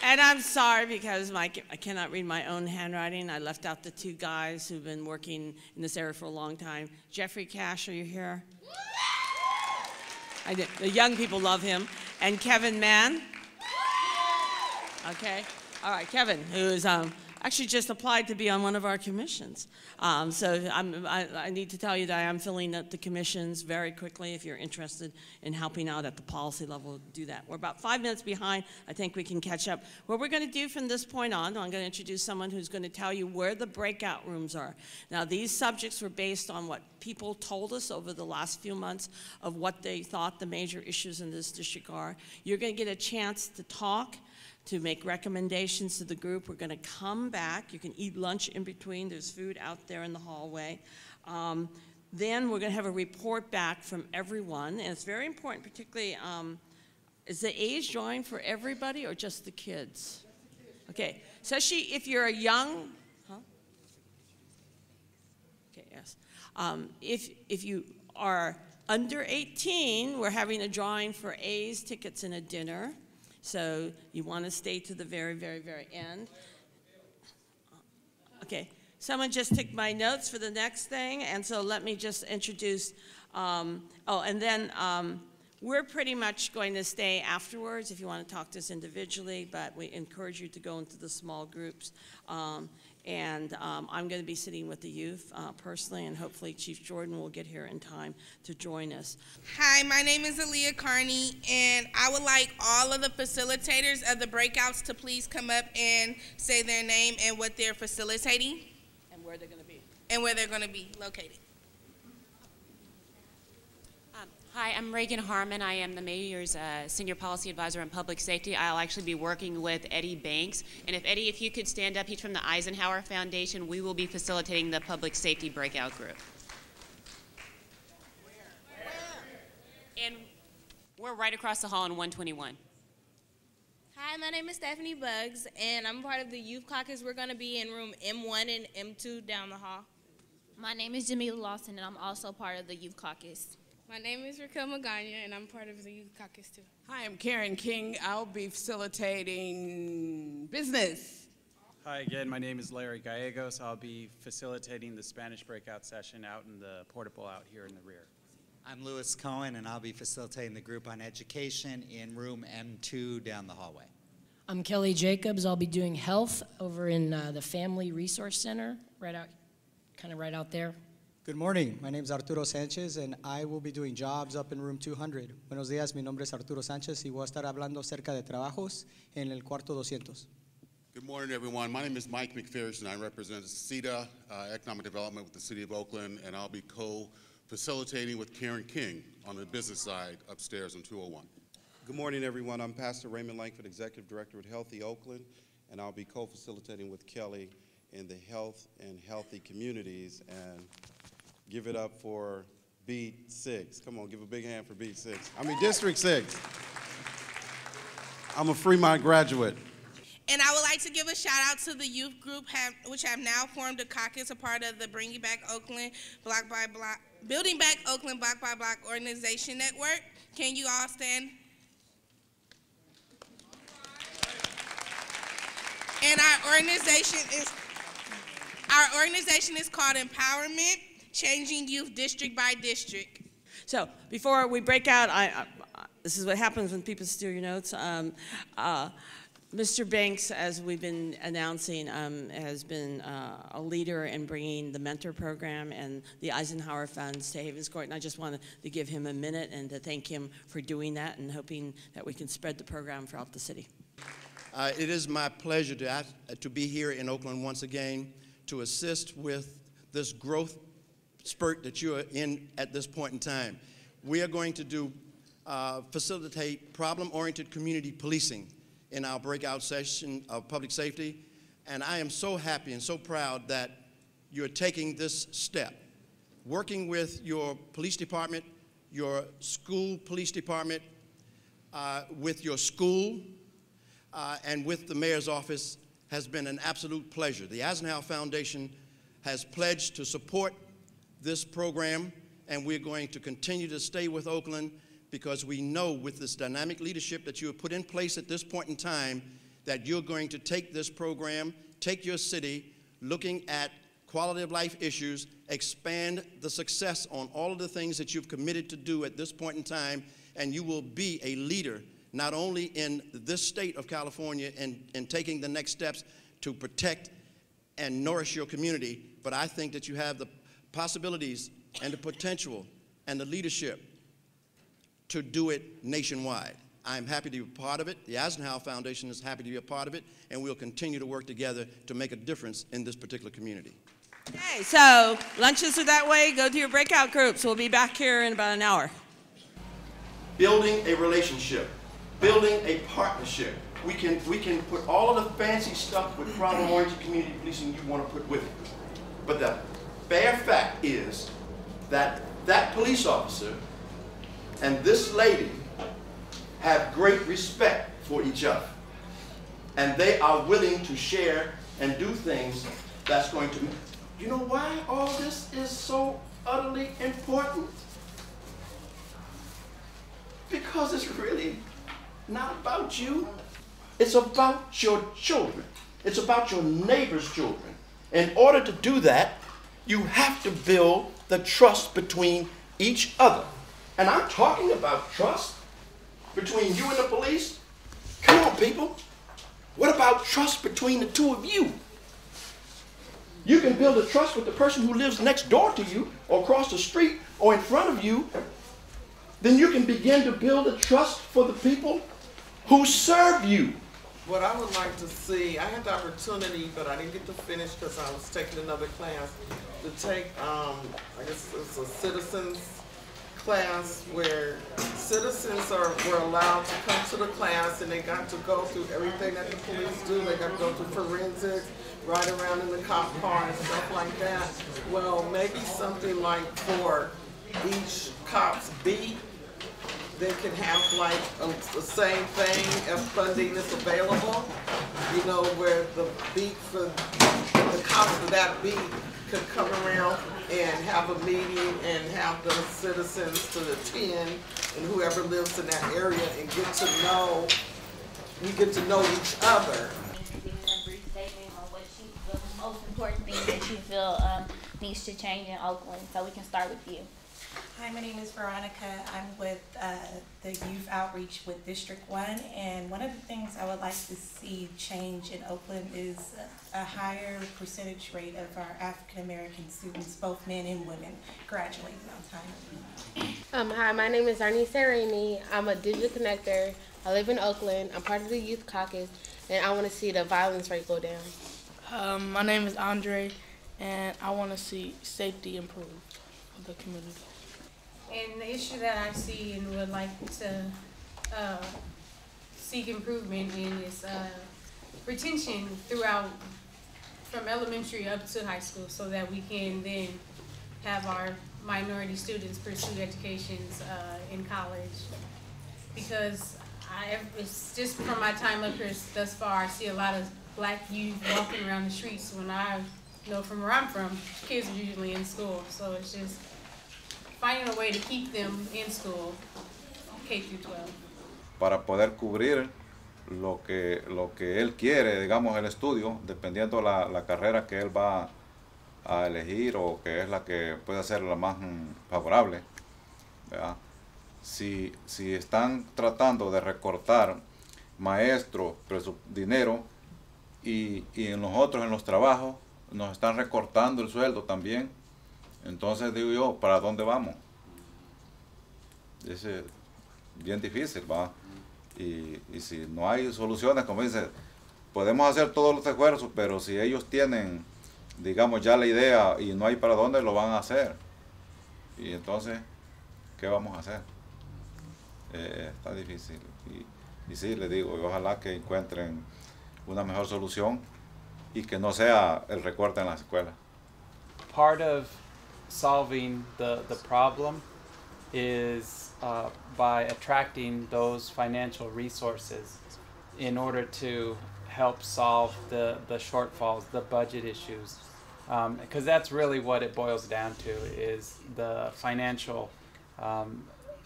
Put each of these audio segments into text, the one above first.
And I'm sorry because I cannot read my own handwriting. I left out the two guys who've been working in this area for a long time. Jeffrey Cash, are you here? I did. The young people love him. And Kevin Mann. Okay. All right, Kevin, who is actually just applied to be on one of our commissions. So I need to tell you that I am filling up the commissions very quickly if you're interested in helping out at the policy level, do that. We're about 5 minutes behind. I think we can catch up. What we're going to do from this point on, I'm going to introduce someone who's going to tell you where the breakout rooms are. Now, these subjects were based on what people told us over the last few months of what they thought the major issues in this district are. You're going to get a chance to talk, to make recommendations to the group. We're going to come back. You can eat lunch in between. There's food out there in the hallway. Then we're going to have a report back from everyone. And it's very important, particularly, is the age drawing for everybody or just the kids? Okay. Especially if you're a young, huh? Okay, yes. If you are under 18, we're having a drawing for A's tickets and a dinner. So you want to stay to the very, very, very end. Okay, someone just took my notes for the next thing, and so let me just introduce, we're pretty much going to stay afterwards if you want to talk to us individually, but we encourage you to go into the small groups. I'm going to be sitting with the youth personally, and hopefully Chief Jordan will get here in time to join us. Hi, my name is Aaliyah Carney, and I would like all of the facilitators of the breakouts to please come up and say their name and what they're facilitating. And where they're going to be. And where they're going to be located. Hi, I'm Reagan Harmon. I am the Mayor's Senior Policy Advisor on Public Safety. I'll actually be working with Eddie Banks. And if Eddie, if you could stand up, he's from the Eisenhower Foundation. We will be facilitating the Public Safety Breakout Group. Where? And we're right across the hall in 121. Hi, my name is Stephanie Buggs, and I'm part of the Youth Caucus. We're going to be in room M1 and M2 down the hall. My name is Jamila Lawson, and I'm also part of the Youth Caucus. My name is Raquel Magana, and I'm part of the Youth Caucus, too. Hi, I'm Karen King. I'll be facilitating business. Hi again, my name is Larry Gallegos. I'll be facilitating the Spanish breakout session out in the portable out here in the rear. I'm Louis Cohen, and I'll be facilitating the group on education in room M2 down the hallway. I'm Kelly Jacobs. I'll be doing health over in the Family Resource Center, right out there. Good morning. My name is Arturo Sanchez, and I will be doing jobs up in room 200. Buenos días. Mi nombre es Arturo Sánchez, y voy a estar hablando acerca de trabajos en el cuarto 200. Good morning, everyone. My name is Mike McPherson. I represent CETA, Economic Development with the City of Oakland, and I'll be co-facilitating with Karen King on the business side upstairs on 201. Good morning, everyone. I'm Pastor Raymond Langford, Executive Director at Healthy Oakland, and I'll be co-facilitating with Kelly in the health and healthy communities. And give it up for Beat 6. Come on, give a big hand for Beat 6. I mean, District 6. I'm a Fremont graduate. And I would like to give a shout out to the youth group, which have now formed a caucus, a part of the Bringing Back Oakland, Block by Block, Building Back Oakland Block by Block Organization Network. Can you all stand? And our organization is called Empowerment, Changing Youth District by District. So before we break out, this is what happens when people steal your notes. Mr. Banks, as we've been announcing, has been a leader in bringing the mentor program and the Eisenhower funds to Havens Court, and I just wanted to give him a minute and to thank him for doing that and hoping that we can spread the program throughout the city. It is my pleasure to be here in Oakland once again to assist with this growth spurt that you are in at this point in time. We are going to facilitate problem-oriented community policing in our breakout session of public safety, and I am so happy and so proud that you're taking this step. Working with your police department, your school police department, with your school, and with the mayor's office has been an absolute pleasure. The Eisenhower Foundation has pledged to support this program, and we're going to continue to stay with Oakland because we know with this dynamic leadership that you have put in place at this point in time that you're going to take this program, take your city, looking at quality of life issues, expand the success on all of the things that you've committed to do at this point in time, and you will be a leader not only in this state of California and taking the next steps to protect and nourish your community, but I think that you have the possibilities and the potential and the leadership to do it nationwide. I'm happy to be a part of it. The Eisenhower Foundation is happy to be a part of it, and we'll continue to work together to make a difference in this particular community. Okay, so lunches are that way. Go to your breakout groups. We'll be back here in about an hour. Building a relationship, building a partnership. We can put all of the fancy stuff with problem-oriented community policing you want to put with it. But the bare fact is that that police officer and this lady have great respect for each other. And they are willing to share and do things that's going to... You know why all this is so utterly important? Because it's really not about you. It's about your children. It's about your neighbor's children. In order to do that, you have to build the trust between each other. And I'm talking about trust between you and the police. Come on, people. What about trust between the two of you? You can build a trust with the person who lives next door to you or across the street or in front of you. Then you can begin to build a trust for the people who serve you. What I would like to see, I had the opportunity, but I didn't get to finish because I was taking another class, to take, I guess it's a citizens class where citizens were allowed to come to the class and they got to go through everything that the police do. They got to go through forensics, ride around in the cop car and stuff like that. Well, maybe something like for each cop's beat, they can have like the same thing if funding is available, you know, where the beat for the cops for that beat could come around and have a meeting and have the citizens to attend and whoever lives in that area and get to know each other. Giving a brief statement on what the most important thing that you feel needs to change in Oakland. So we can start with you. Hi, my name is Veronica. I'm with the Youth Outreach with District 1, and one of the things I would like to see change in Oakland is a higher percentage rate of our African American students, both men and women, graduating on time. Hi, my name is Arnie Sarami. I'm a digital connector. I live in Oakland. I'm part of the Youth Caucus, and I want to see the violence rate go down. My name is Andre, and I want to see safety improve for the community. And the issue that I see and would like to seek improvement in is retention throughout, from elementary up to high school, so that we can then have our minority students pursue educations in college. Because it's just from my time up here thus far, I see a lot of black youth walking around the streets. When I know from where I'm from, kids are usually in school, so it's just finding a way to keep them in school, K through 12. Para poder cubrir lo que él quiere, digamos, el estudio, dependiendo la carrera que él va a elegir o que es la que puede ser la más favorable, ¿verdad? Si están tratando de recortar maestros, dinero, y en nosotros en los trabajos nos están recortando el sueldo también, entonces digo yo, ¿para dónde vamos? Es bien difícil, ¿va? Y si no hay soluciones, como dice, podemos hacer todos los esfuerzos, pero si ellos tienen, digamos, ya la idea y no hay para dónde, lo van a hacer. Y entonces, ¿qué vamos a hacer? Está difícil. Y sí, les digo, ojalá que encuentren una mejor solución y que no sea el recorte en las escuelas. Part of solving the problem is by attracting those financial resources in order to help solve the shortfalls, the budget issues. Because that's really what it boils down to, is the financial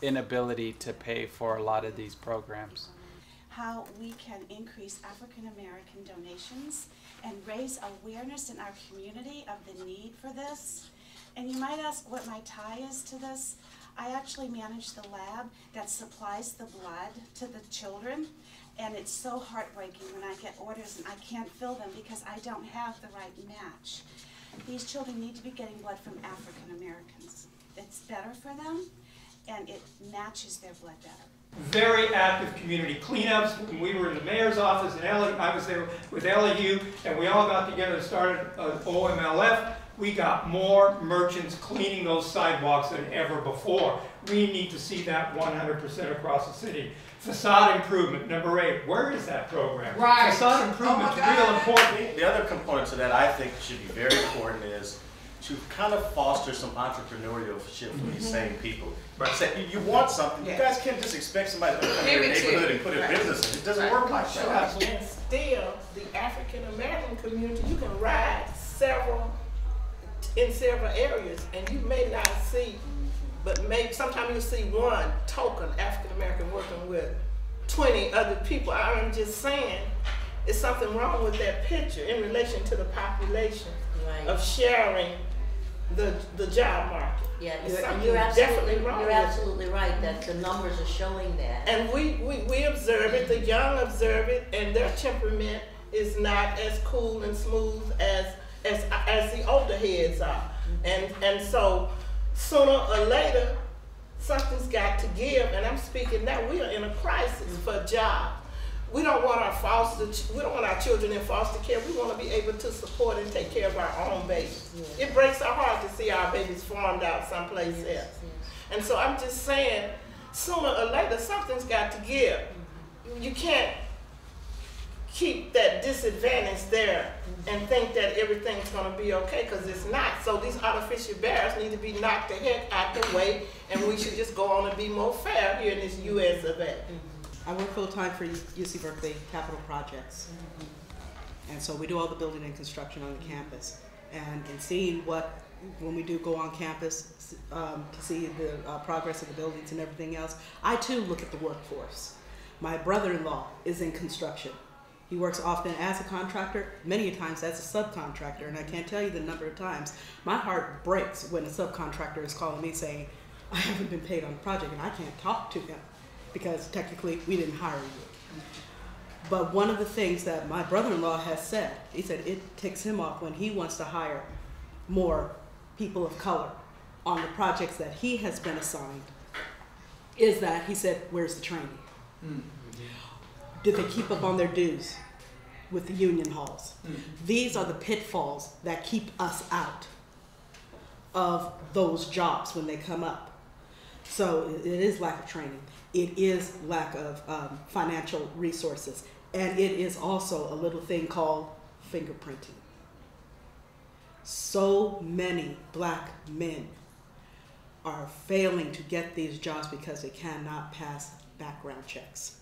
inability to pay for a lot of these programs. how we can increase African American donations and raise awareness in our community of the need for this. And you might ask what my tie is to this. I actually manage the lab that supplies the blood to the children, and it's so heartbreaking when I get orders and I can't fill them because I don't have the right match. These children need to be getting blood from African Americans. It's better for them, and it matches their blood better. Very active community cleanups. When we were in the mayor's office in LA, I was there with LAU, and we all got together and started OMLF. We got more merchants cleaning those sidewalks than ever before. We need to see that 100% across the city. Facade improvement, number 8. Where is that program? Right. Facade improvement is real important. The other component to that I think should be very important is to kind of foster some entrepreneurship for these same people. Right. Say, you want something, you guys can't just expect somebody to come to your neighborhood and put a business in. It doesn't work like that. And still, the African American community, you can ride in several areas, and you may not see, but maybe sometimes you see one token African American working with 20 other people. I'm just saying, it's something wrong with that picture in relation to the population of sharing the job market. Yeah, you're absolutely right that the numbers are showing that. And we observe it, the young observe it, and their temperament is not as cool and smooth as the older heads are. And so sooner or later, something's got to give, and I'm speaking now, we are in a crisis for jobs. We don't want our children in foster care. We want to be able to support and take care of our own babies. It breaks our heart to see our babies farmed out someplace else. And so I'm just saying, sooner or later, something's got to give. You can't keep that disadvantage there and think that everything's going to be okay, because it's not. So these artificial barriers need to be knocked the heck out the way, and we should just go on and be more fair here in this U.S. of A. I work full-time for UC Berkeley Capital Projects. And so we do all the building and construction on the campus. And in seeing when we do go on campus to see the progress of the buildings and everything else, I too look at the workforce. My brother-in-law is in construction. He works often as a contractor, many times as a subcontractor, and I can't tell you the number of times my heart breaks when a subcontractor is calling me saying, I haven't been paid on the project and I can't talk to him, because technically we didn't hire you. But one of the things that my brother-in-law has said, he said it ticks him off when he wants to hire more people of color on the projects that he has been assigned, is that he said, where's the training? Did they keep up on their dues with the union halls? These are the pitfalls that keep us out of those jobs when they come up. So it is lack of training. It is lack of financial resources. And it is also a little thing called fingerprinting. So many black men are failing to get these jobs because they cannot pass background checks.